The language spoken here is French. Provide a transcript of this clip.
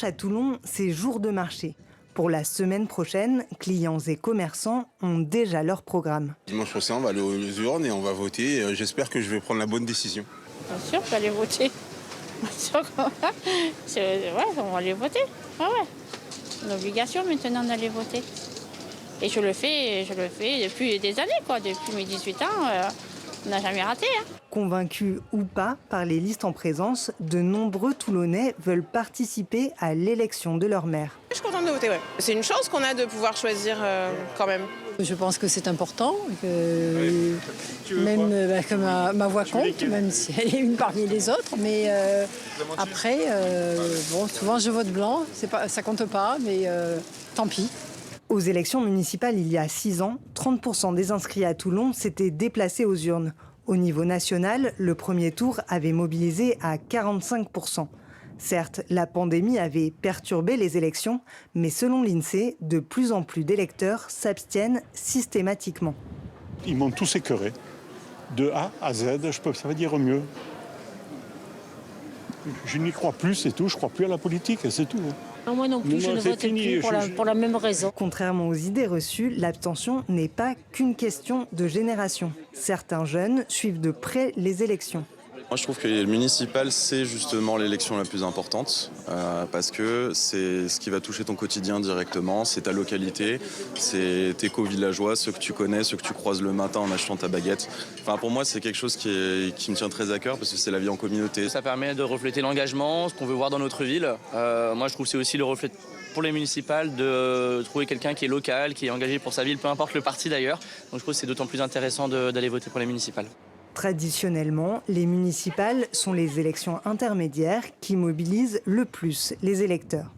À Toulon, c'est jour de marché. Pour la semaine prochaine, clients et commerçants ont déjà leur programme. Dimanche prochain, on va aller aux urnes et on va voter. J'espère que je vais prendre la bonne décision. Bien sûr, je vais aller voter. Bien sûr qu'on va. On va aller voter. Ah ouais. C'est une obligation maintenant d'aller voter. Et je le fais depuis des années, quoi. Depuis mes 18 ans, on n'a jamais raté. Convaincus ou pas par les listes en présence, de nombreux Toulonnais veulent participer à l'élection de leur maire. Je suis contente de voter, ouais. C'est une chance qu'on a de pouvoir choisir quand même. Je pense que c'est important, que même que ma voix compte, même si elle est une parmi les autres. Mais après, souvent je vote blanc, ça compte pas, mais tant pis. Aux élections municipales il y a 6 ans, 30% des inscrits à Toulon s'étaient déplacés aux urnes. Au niveau national, le premier tour avait mobilisé à 45%. Certes, la pandémie avait perturbé les élections, mais selon l'INSEE, de plus en plus d'électeurs s'abstiennent systématiquement. Ils m'ont tous écœuré. De A à Z, je peux pas dire mieux. Je n'y crois plus, c'est tout. Je crois plus à la politique, c'est tout. Moi non plus, je ne vote plus pour la même raison. Contrairement aux idées reçues, l'abstention n'est pas qu'une question de génération. Certains jeunes suivent de près les élections. Moi, je trouve que le municipal, c'est justement l'élection la plus importante parce que c'est ce qui va toucher ton quotidien directement, c'est ta localité, c'est tes co-villageois, ceux que tu connais, ceux que tu croises le matin en achetant ta baguette. Enfin, pour moi, c'est quelque chose qui me tient très à cœur parce que c'est la vie en communauté. Ça permet de refléter l'engagement, ce qu'on veut voir dans notre ville. Moi, je trouve que c'est aussi le reflet pour les municipales de trouver quelqu'un qui est local, qui est engagé pour sa ville, peu importe le parti d'ailleurs. Donc je trouve que c'est d'autant plus intéressant d'aller voter pour les municipales. Traditionnellement, les municipales sont les élections intermédiaires qui mobilisent le plus les électeurs.